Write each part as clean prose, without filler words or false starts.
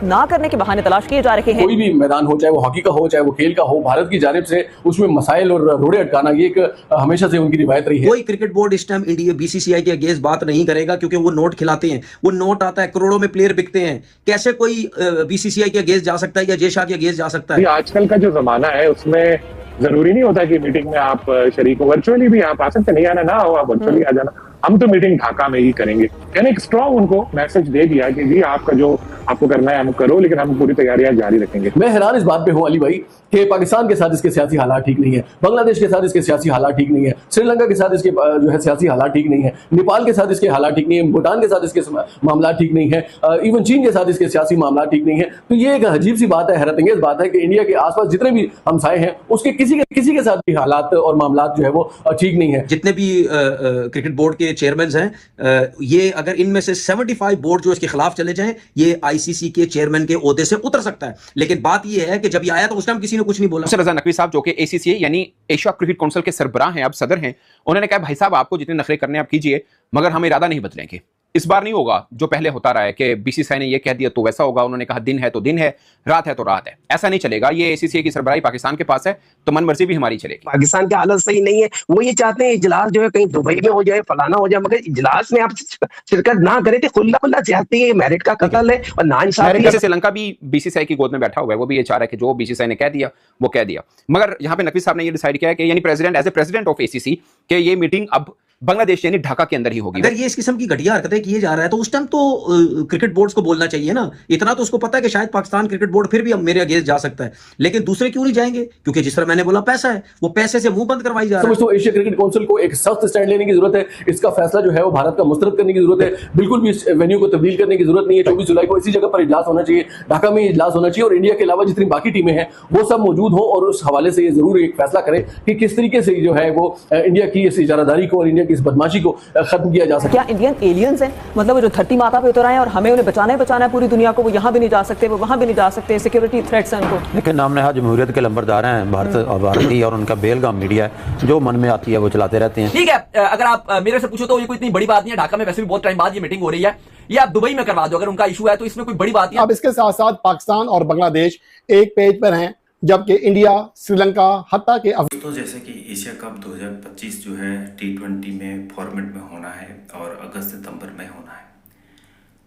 ना करने के बहाने तलाश किए जा रहे हैं। कोई भी मैदान हो, चाहे वो हॉकी का हो, चाहे वो खेल का हो, भारत की जानिब से उसमें मसाइल और रोड़े अटकाना ये एक हमेशा से उनकी रिवायत रही है। कोई क्रिकेट बोर्ड इस टाइम इंडिया बीसीसीआई के अगेंस्ट बात नहीं करेगा, क्योंकि वो नोट खिलाते हैं, वो नोट आता है, करोड़ों में प्लेयर बिकते हैं। कैसे कोई बीसीसीआई के अगेंस्ट जा सकता है या जय शाह के अगेंस्ट जा सकता है? आजकल का जो जमाना है उसमें जरूरी नहीं होता कि मीटिंग में आप शरीक हो, वर्चुअली भी आप आ सकते, नहीं आना ना हो आप वर्चुअली आ जाना। हम तो मीटिंग ढाका में ही करेंगे। यानी एक स्ट्रॉन्ग उनको मैसेज दे दिया कि जी आपका जो आपको करना है हम करो, लेकिन हम पूरी तैयारियां जारी रखेंगे। मैं हैरान इस बात पे हूं अली भाई कि पाकिस्तान के साथ इसके सियासी हालात ठीक नहीं है, बांग्लादेश के साथ इसके सियासी हालात ठीक नहीं है, श्रीलंका के साथ इसके जो है सियासी हालात ठीक नहीं है, नेपाल के साथ इसके हालात ठीक नहीं है, भूटान के साथ इसके मामला ठीक नहीं है, इवन चीन के साथ इसके सियासी मामला ठीक नहीं है। तो ये एक अजीब सी बात है, हैरतअंगेज बात है कि इंडिया के आसपास जितने भी हमसाए हैं उसके किसी के साथ भी हालात और मामला जो है वो ठीक नहीं है। जितने भी क्रिकेट बोर्ड के चेयरमैन हैं, ये अगर इनमें से 75 बोर्ड जो इसके खिलाफ चले जाएं, ये आईसीसी के चेयरमैन के ओहदे से उतर सकता है। लेकिन बात ये है कि जब ये आया तो उस टाइम किसी ने कुछ नहीं बोला। रजा नकवी साहब जो कि एसीसीए यानी एशिया क्रिकेट काउंसिल के सरबराह हैं, अब सदर हैं, उन्होंने कहा भाई साहब आपको जितने नखरे करने आप कीजिए, मगर हम इरादा नहीं बदलेंगे। इस बार नहीं होगा जो पहले होता रहा है कि बीसीसीआई ने ये कह दिया तो वैसा होगा, उन्होंने कहा दिन है तो दिन है, रात है तो रात है। ऐसा नहीं चलेगा। ये एसीसीए की सरबराही पाकिस्तान के पास है तो मन मर्जी भी हमारी चलेगी। पाकिस्तान की हालत सही नहीं है, वो ये चाहते हैं इजलास जो है कहीं दुबई में हो जाए, फलाना हो जाए, मगर इजलास में आप शिरकत ना करें तो खुला खुला ज्यादती है, मेरिट का कत्ल है और नाइंसाफी है। श्रीलंका भी बीसीसीआई की गोद में बैठा हुआ है, वो भी ये चाह रहा है कि जो बीसीसीआई ने कह दिया वो कह दिया। मगर यहाँ पे नकवी साहब ने ये डिसाइड किया है कि यानी president as a president of ACC कि ये मीटिंग अब बांग्लादेश यानी ढाका के अंदर ही होगी। अगर ये इस किस्म की घटिया हरकतें किए जा रहा है तो उस टाइम तो क्रिकेट बोर्ड्स को बोलना चाहिए ना। इतना तो उसको पता है कि शायद पाकिस्तान क्रिकेट बोर्ड फिर भी मेरे अगेंस्ट जा सकता है, लेकिन दूसरे क्यों नहीं जाएंगे? क्योंकि जिस तरह मैंने बोला पैसा है, वो पैसे से मुंह बंद करवाई जा रहा है। समझता हूं एशिया क्रिकेट काउंसिल को एक सख्त स्टैंड लेने की जरूरत है। इसका फैसला जो है वो भारत का मुस्तरद करने की जरूरत है। बिल्कुल भी इस वेन्यू को तब्दील करने की जरूरत नहीं है। 24 जुलाई को इसी जगह पर इजलास होना चाहिए, ढाका में इजलास होना चाहिए और इंडिया के अलावा जितनी बाकी टीमें हैं वो सब मौजूद हो और उस हवाले से ये जरूर एक फैसला करें कि किस तरीके से जो है वो इंडिया की इस इजारादारी को और इंडिया की इस बदमाशी को खत्म किया जा सकता है। क्या इंडियन एलियंस हैं? मतलब वो जो धरती माता पे उतर आए और हमें उन्हें बचाना है पूरी दुनिया को, वो यहाँ भी नहीं जा सकते, वो वहाँ भी नहीं जा सकते, सिक्योरिटी थ्रेट्स हैं उनको। लेकिन नाम नहा जमहूरियत के लंबरदार हैं भारतीय और उनका बेलगाम मीडिया है, जो मन में आती है वो चलाते रहते हैं। ठीक है, अगर आप मेरे से पूछो तो ये कोई इतनी बड़ी बात नहीं है। ढाका में वैसे भी बहुत टाइम बाद ये मीटिंग हो रही है, ये आप दुबई में करवा दो अगर उनका इशू है तो इसमें कोई बड़ी बात नहीं। अब इसके साथ साथ पाकिस्तान और बांग्लादेश एक पेज पर हैं, जबकि इंडिया, श्रीलंका, हत्ता के दोस्तों जैसे कि एशिया कप 2025 जो है T20 में फॉर्मेट में होना है और अगस्त सितंबर में होना है।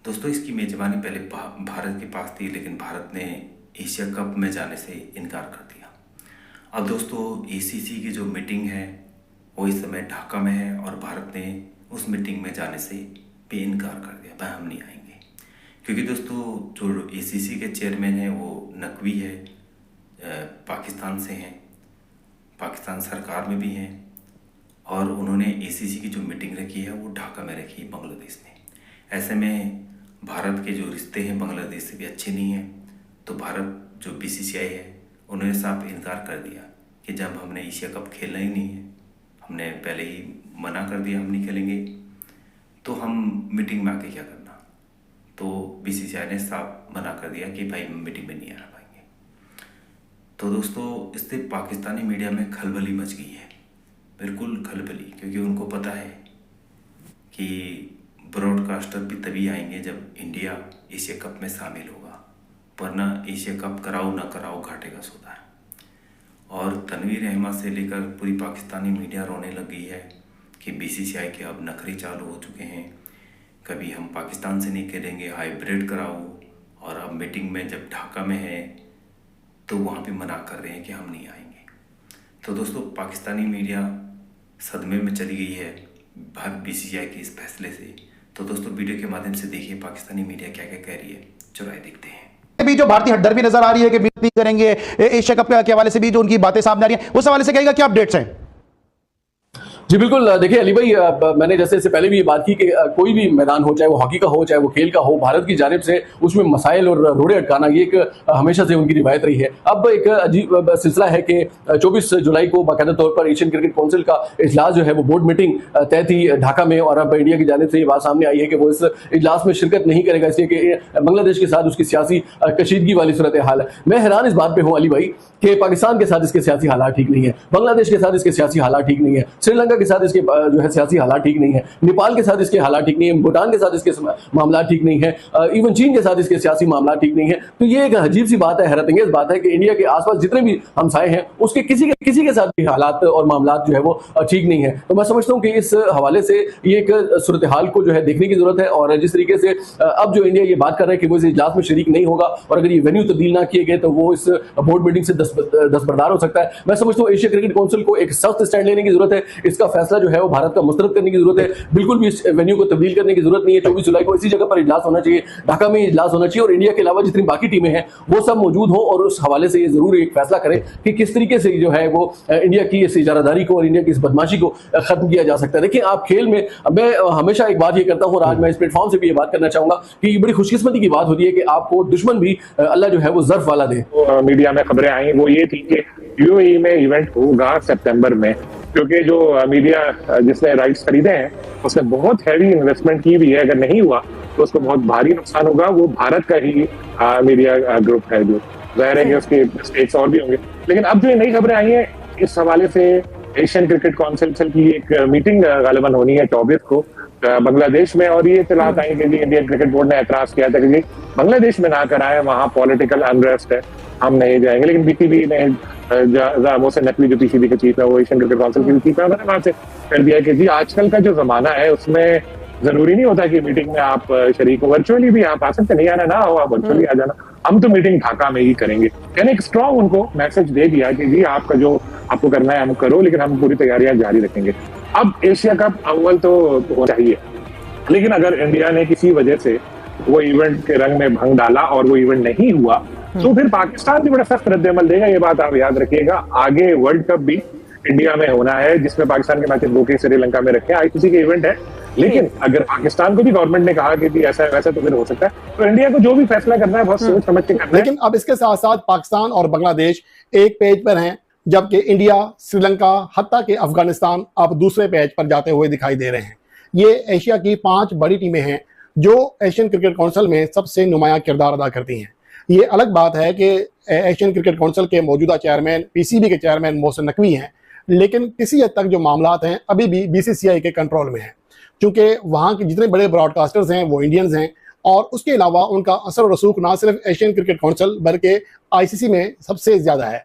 दोस्तों इसकी मेजबानी पहले भारत के पास थी, लेकिन भारत ने एशिया कप में जाने से इनकार कर दिया। अब दोस्तों एसीसी की जो मीटिंग है वो इस समय ढाका में है और भारत ने उस मीटिंग में जाने से भी इनकार कर दिया, भाई हम नहीं आएंगे। क्योंकि दोस्तों जो एसीसी के चेयरमैन हैं वो नकवी है, पाकिस्तान से हैं, पाकिस्तान सरकार में भी हैं और उन्होंने एसीसी की जो मीटिंग रखी है वो ढाका में रखी है बांग्लादेश में। ऐसे में भारत के जो रिश्ते हैं बांग्लादेश से भी अच्छे नहीं हैं। तो भारत जो बीसीसीआई है उन्होंने साफ इनकार कर दिया कि जब हमने एशिया कप खेलना ही नहीं है, हमने पहले ही मना कर दिया हम नहीं खेलेंगे, तो हम मीटिंग में आके क्या करना। तो बीसीसीआई ने साफ मना कर दिया कि भाई मीटिंग में नहीं आ पाएंगे। तो दोस्तों इससे पाकिस्तानी मीडिया में खलबली मच गई है, बिल्कुल खलबली, क्योंकि उनको पता है कि ब्रॉडकास्टर भी तभी आएंगे जब इंडिया एशिया कप में शामिल होगा, वरना एशिया कप कराओ ना कराओ घाटे का सौदा है। और तनवीर अहमद से लेकर पूरी पाकिस्तानी मीडिया रोने लग गई है कि बीसीसीआई के अब नखरे चालू हो चुके हैं, कभी हम पाकिस्तान से नहीं खेलेंगे, हाइब्रिड कराओ, और अब मीटिंग में जब ढाका में है तो वहाँ पे मना कर रहे हैं कि हम नहीं आएंगे। तो दोस्तों पाकिस्तानी मीडिया सदमे में चली गई है भारत बीसीसीआई के इस फैसले से। तो दोस्तों वीडियो के माध्यम से देखिए पाकिस्तानी मीडिया क्या क्या कह रही है, चलो आइए देखते हैं। भी जो भारतीय हड्डर भी नजर आ रही है कि भी करेंगे एशिया कप के हवाले से भी जो उनकी बातें सामने आ रही हैं, उस हवाले से कहेगा क्या अपडेट्स हैं? जी बिल्कुल, देखिए अली भाई, मैंने जैसे इससे पहले भी ये बात की कि कोई भी मैदान हो, चाहे वो हॉकी का हो, चाहे वो खेल का हो, भारत की जानिब से उसमें मसाइल और रोड़े अटकाना ये एक हमेशा से उनकी रिवायत रही है। अब एक अजीब सिलसिला है कि 24 जुलाई को बाकायदा तौर पर एशियन क्रिकेट काउंसिल का इजलास जो है वो बोर्ड मीटिंग तय थी ढाका में, और अब इंडिया की जानिब से ये बात सामने आई है कि वो इस इजलास में शिरकत नहीं करेगा, इसलिए कि बांग्लादेश के साथ उसकी सियासी कशीदगी वाली सूरत हाल है। मैं हैरान इस बात पर हूँ अली भाई कि पाकिस्तान के साथ इसके सियासी हालात ठीक नहीं है, बांग्लादेश के साथ इसके सियासी हालात ठीक नहीं है, श्रीलंका श्रीलंका के साथ इसके जो है सियासी हालात ठीक नहीं है, नेपाल के साथ इसके हालात ठीक नहीं है, भूटान के साथ इसके मामला ठीक नहीं है, इवन चीन के साथ इसके सियासी मामला ठीक नहीं है। तो ये एक अजीब सी बात है, हैरतअंगेज बात है कि इंडिया के आसपास जितने भी हमसाए हैं उसके किसी के साथ भी हालात और मामला जो है वो ठीक नहीं है। तो मैं समझता हूँ कि इस हवाले से ये एक सूरत हाल को जो है देखने की जरूरत है, और जिस तरीके से अब जो इंडिया ये बात कर रहा है कि वो इस इजलास में शरीक नहीं होगा और अगर ये वेन्यू तब्दील ना किए गए तो वो इस बोर्ड मीटिंग से दस्तबरदार हो सकता है। मैं समझता हूँ एशिया क्रिकेट काउंसिल को एक सख्त स्टैंड लेने की जरूरत है, इसका फैसला जो है वो भारत का मुस्तरद करने की जरूरत है, बिल्कुल भी इस वेन्यू को तब्दील करने की जरूरत नहीं है। 24 जुलाई को इसी जगह पर इजलास होना चाहिए, ढाका में इजलास होना चाहिए, और इंडिया के अलावा जितनी बाकी टीमें हैं वो सब मौजूद हो और उस हवाले से ये जरूर एक फैसला करें कि किस तरीके से जो है वो इंडिया की इस इजारादारी को और इंडिया की इस बदमाशी को खत्म किया जा सकता है। देखिए, आप खेल में मैं हमेशा एक बात ये करता हूँ और आज मैं इस प्लेटफॉर्म से भी ये बात करना चाहूंगा कि ये बड़ी खुशकिस्मती की बात होती है कि आपको दुश्मन भी अल्लाह जो है वो ज़र्फ वाला दे। मीडिया में खबरें आई वो ये थी कि यूएई में इवेंट होगा सितंबर में, क्योंकि जो मीडिया जिसने राइट्स खरीदे हैं उसने बहुत हैवी इन्वेस्टमेंट की भी है, अगर नहीं हुआ तो उसको बहुत भारी नुकसान होगा। वो भारत का ही मीडिया ग्रुप है, जो जाहिर है कि उसके स्टेक्स और भी होंगे। लेकिन अब जो ये नई खबरें आई हैं इस हवाले से, एशियन क्रिकेट काउंसिल की एक मीटिंग गालिबन होनी है 24 को बांग्लादेश में, और ये इत्तलात आई कि इंडियन क्रिकेट बोर्ड ने एतराज किया था कि बांग्लादेश में ना कराए, वहाँ पॉलिटिकल अनरेस्ट है, हम नहीं जाएंगे। लेकिन बीटीबी ने मोहसिन नकवी जो पीसीबी के चीफ है, वो एशियन क्रिकेट काउंसिल की चीफ है, उन्होंने वहां से कर दिया कि जी आजकल का जो जमाना है उसमें जरूरी नहीं होता कि मीटिंग में आप शरीक हो, वर्चुअली भी आप आ सकते, नहीं आना ना हो आप वर्चुअली आ जाना, हम तो मीटिंग ढाका में ही करेंगे। यानी एक स्ट्रॉन्ग उनको मैसेज दे दिया कि जी आपका जो आपको करना है हम करो, लेकिन हम पूरी तैयारियां जारी रखेंगे। अब एशिया कप अव्वल तो होना चाहिए, लेकिन अगर इंडिया ने किसी वजह से वो इवेंट के रंग में भंग डाला और वो इवेंट नहीं हुआ तो फिर पाकिस्तान भी बड़ा सख्त रद्द-ए-अमल देगा। ये बात आप याद रखिएगा। आगे वर्ल्ड कप भी इंडिया में होना है, जिसमें पाकिस्तान के मैचेस रोके श्रीलंका में रखे, आईसीसी के इवेंट है। लेकिन अगर पाकिस्तान को भी गवर्नमेंट ने कहा कि ऐसा है वैसा, तो फिर हो सकता है। तो इंडिया को जो भी फैसला करना है बहुत सोच समझ के करना है। लेकिन अब इसके साथ साथ पाकिस्तान और बांग्लादेश एक पेज पर हैं, जबकि इंडिया, श्रीलंका, हत्ता के अफगानिस्तान अब दूसरे पेज पर जाते हुए दिखाई दे रहे हैं। ये एशिया की 5 बड़ी टीमें हैं जो एशियन क्रिकेट काउंसिल में सबसे नुमायां किरदार अदा करती हैं। ये अलग बात है कि एशियन क्रिकेट काउंसिल के मौजूदा चेयरमैन, पीसीबी के चेयरमैन मोहसिन नकवी हैं, लेकिन किसी हद तक जो मामलात हैं अभी भी बीसीसीआई के कंट्रोल में हैं, क्योंकि वहाँ के जितने बड़े ब्रॉडकास्टर्स हैं वो इंडियंस हैं, और उसके अलावा उनका असर और रसूख ना सिर्फ एशियन क्रिकेट काउंसिल बल्कि आईसीसी में सबसे ज़्यादा है।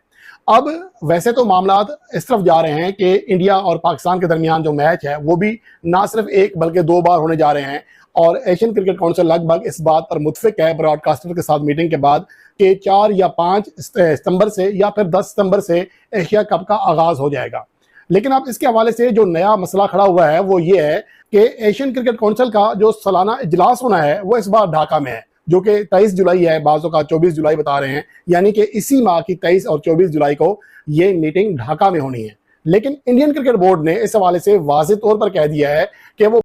अब वैसे तो मामलात इस तरफ जा रहे हैं कि इंडिया और पाकिस्तान के दरमियान जो मैच है वो भी ना सिर्फ एक बल्कि 2 बार होने जा रहे हैं, और एशियन क्रिकेट काउंसिल लगभग इस बात पर मुत्फिक है ब्रॉडकास्टर के साथ मीटिंग के बाद कि 4 या 5 सितंबर से या फिर 10 सितंबर से एशिया कप का आगाज हो जाएगा। लेकिन अब इसके हवाले से जो नया मसला खड़ा हुआ है वो ये है कि एशियन क्रिकेट काउंसिल का जो सालाना इजलास होना है वो इस बार ढाका में है, जो कि 23 जुलाई है, बाज़ों का 24 जुलाई बता रहे हैं, यानी कि इसी माह की 23 और 24 जुलाई को ये मीटिंग ढाका में होनी है। लेकिन इंडियन क्रिकेट बोर्ड ने इस हवाले से वाज़ेह तौर पर कह दिया है कि वो